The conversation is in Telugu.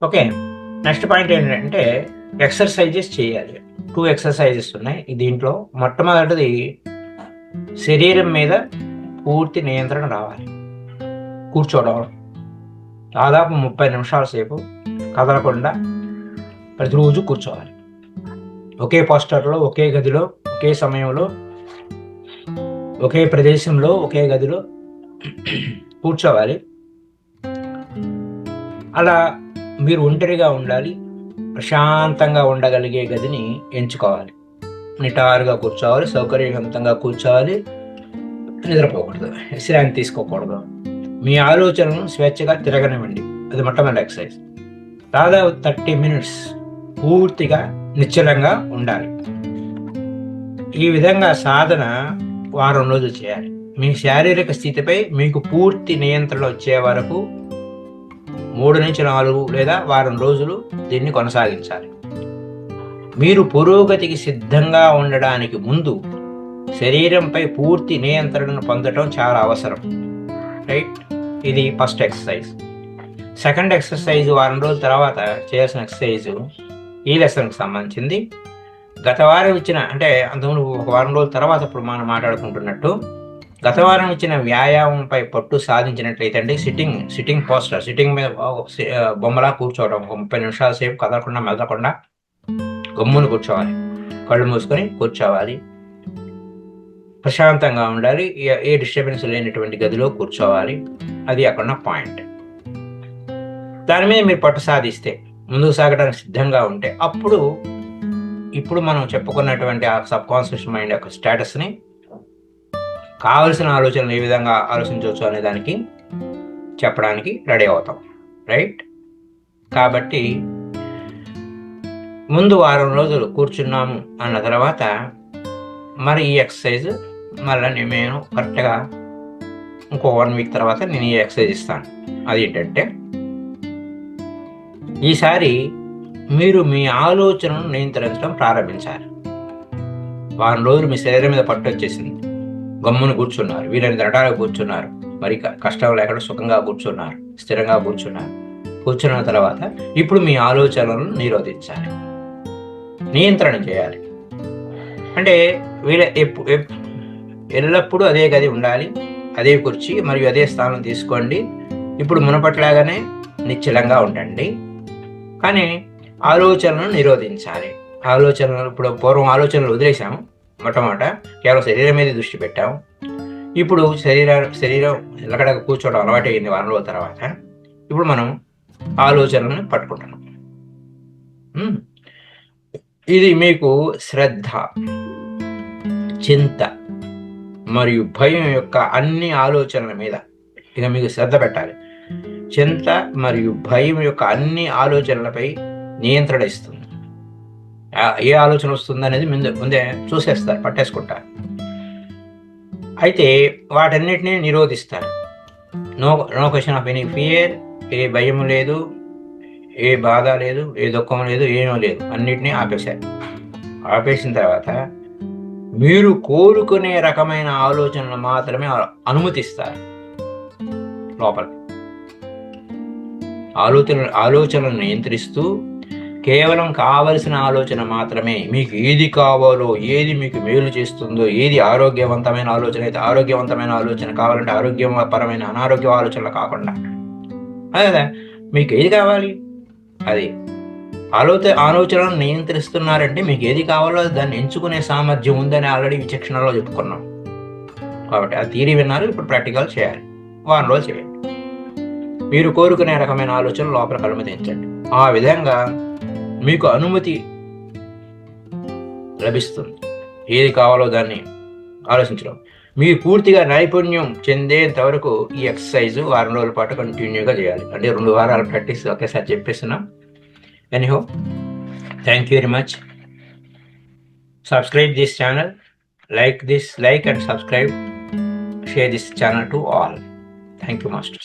ఓకే. నెక్స్ట్ పాయింట్ ఏంటంటే ఎక్సర్సైజెస్ చేయాలి. 2 ఎక్సర్సైజెస్ ఉన్నాయి దీంట్లో. మొట్టమొదటిది శరీరం మీద పూర్తి నియంత్రణ రావాలి. కూర్చోవడం. దాదాపు 30 నిమిషాల సేపు కదలకుండా ప్రతిరోజు కూర్చోవాలి. ఒకే పోస్టర్‌లో, ఒకే గదిలో, ఒకే సమయంలో, ఒకే ప్రదేశంలో, ఒకే గదిలో కూర్చోవాలి. అలా మీరు ఒంటరిగా ఉండాలి. ప్రశాంతంగా ఉండగలిగే గదిని ఎంచుకోవాలి. నిటారుగా కూర్చోవాలి, సౌకర్యవంతంగా కూర్చోవాలి, నిద్రపోకూడదు, విశ్రాంతి తీసుకోకూడదు. మీ ఆలోచనలను స్వేచ్ఛగా తిరగనివ్వండి. అది మొట్టమొదటి ఎక్సర్సైజ్. దాదాపు 30 మినిట్స్ పూర్తిగా నిశ్చలంగా ఉండాలి. ఈ విధంగా సాధన వారం రోజులు చేయాలి. మీ శారీరక స్థితిపై మీకు పూర్తి నియంత్రణ వచ్చే వరకు 3 నుంచి 4 లేదా వారం రోజులు దీన్ని కొనసాగించాలి. మీరు పురోగతికి సిద్ధంగా ఉండడానికి ముందు శరీరంపై పూర్తి నియంత్రణను పొందడం చాలా అవసరం. రైట్? ఇది ఫస్ట్ ఎక్సర్సైజ్. సెకండ్ ఎక్సర్సైజ్ వారం రోజుల తర్వాత చేయాల్సిన ఎక్సర్సైజ్ ఈ లెసన్కి సంబంధించింది. గత వారం ఇచ్చిన అంటే అంతకుముందు ఒక వారం రోజుల తర్వాత ఇప్పుడు మనం మాట్లాడుకుంటున్నట్టు గత వారం ఇచ్చిన వ్యాయామంపై పట్టు సాధించినట్లయితే అండి సిట్టింగ్ పోస్టర్, సిట్టింగ్ మీద బొమ్మలా కూర్చోవడం, 30 నిమిషాల సేపు కదలకుండా మెదలకుండా గమ్మున కూర్చోవాలి. కళ్ళు మూసుకొని కూర్చోవాలి. ప్రశాంతంగా ఉండాలి. ఏ డిస్టర్బెన్స్ లేనటువంటి గదిలో కూర్చోవాలి. అది అక్కడ పాయింట్. దాని మీద మీరు పట్టు సాధిస్తే, ముందుకు సాగడానికి సిద్ధంగా ఉంటే అప్పుడు ఇప్పుడు మనం చెప్పుకున్నటువంటి ఆ సబ్ కాన్షియస్ మైండ్ యొక్క స్టేటస్ని కావలసిన ఆలోచనలు ఏ విధంగా ఆలోచించవచ్చు అనే దానికి చెప్పడానికి రెడీ అవుతాం. రైట్? కాబట్టి ముందు వారం రోజులు కూర్చున్నాము అన్న తర్వాత మరి ఈ ఎక్సర్సైజ్ మళ్ళీ నేను కరెక్ట్గా ఇంకో 1 వీక్ తర్వాత నేను ఈ ఎక్సర్సైజ్ ఇస్తాను. అదేంటంటే ఈసారి మీరు మీ ఆలోచనను నియంత్రించడం ప్రారంభించాలి. వారం రోజులు మీ శరీరం మీద పట్టు వచ్చేసింది. గమ్మున కూర్చున్నారు, వీరైన దృఢంగా కూర్చున్నారు, మరి కష్టం లేకుండా సుఖంగా కూర్చున్నారు, స్థిరంగా కూర్చున్నారు. కూర్చున్న తర్వాత ఇప్పుడు మీ ఆలోచనలను నిరోధించాలి, నియంత్రణ చేయాలి. అంటే ఎల్లప్పుడూ అదే గది ఉండాలి, అదే కుర్చీ మరియు అదే స్థానం తీసుకోండి. ఇప్పుడు మునపట్లాగానే నిశ్చలంగా ఉండండి, కానీ ఆలోచనలను నిరోధించాలి. ఆలోచనలు ఇప్పుడు పూర్వం ఆలోచనలు వదిలేసాము. మొట్టమొదట కేవలం శరీరం మీద దృష్టి పెట్టాము. ఇప్పుడు శరీరం ఎల్లకడ కూర్చోవడం అలవాటు అయింది వారం రోజుల తర్వాత. ఇప్పుడు మనం ఆలోచనలను పట్టుకుంటున్నాం. ఇది మీకు శ్రద్ధ, చింత మరియు భయం యొక్క అన్ని ఆలోచనల మీద ఇక మీకు శ్రద్ధ పెట్టాలి. చింత మరియు భయం యొక్క అన్ని ఆలోచనలపై నియంత్రణ ఇస్తుంది. ఏ ఆలోచన వస్తుంది అనేది ముందే చూసేస్తారు, పట్టేసుకుంటారు. అయితే వాటన్నిటినీ నిరోధిస్తారు. No question of any fear. ఏ భయం లేదు, ఏ బాధ లేదు, ఏ దుఃఖం లేదు, ఏమో లేదు. అన్నిటినీ ఆపేశారు. ఆపేసిన తర్వాత మీరు కోరుకునే రకమైన ఆలోచనలు మాత్రమే అనుమతిస్తారు లోపల. ఆలోచనలను నియంత్రిస్తూ కేవలం కావలసిన ఆలోచన మాత్రమే, మీకు ఏది కావాలో, ఏది మీకు మేలు చేస్తుందో, ఏది ఆరోగ్యవంతమైన ఆలోచన అయితే ఆరోగ్యవంతమైన ఆలోచన కావాలంటే ఆరోగ్యపరమైన, అనారోగ్య ఆలోచనలు కాకుండా అదే మీకు ఏది కావాలి అది ఆలోచనలను నియంత్రిస్తున్నారంటే మీకు ఏది కావాలో దాన్ని ఎంచుకునే సామర్థ్యం ఉందని ఆల్రెడీ విచక్షణలో చెప్పుకున్నాం. కాబట్టి ఆ థియరీ విన్నారు, ఇప్పుడు ప్రాక్టికల్ చేయాలి. వారం రోజులు చేయండి. మీరు కోరుకునే రకమైన ఆలోచన లోపలికి అనుమతించండి. ఆ విధంగా మీకు అనుమతి లభిస్తుంది. ఏది కావాలో దాన్ని ఆలోచించడం. మీరు పూర్తిగా నైపుణ్యం చెందేంత వరకు ఈ ఎక్సర్సైజ్ వారం రోజుల పాటు కంటిన్యూగా చేయాలి. అంటే 2 వారాల ప్రాక్టీస్ ఒకేసారి చెప్పేస్తున్నాం. Anyhow, thank you very much. Subscribe this channel, like and subscribe, share this channel to all. Thank you, masters.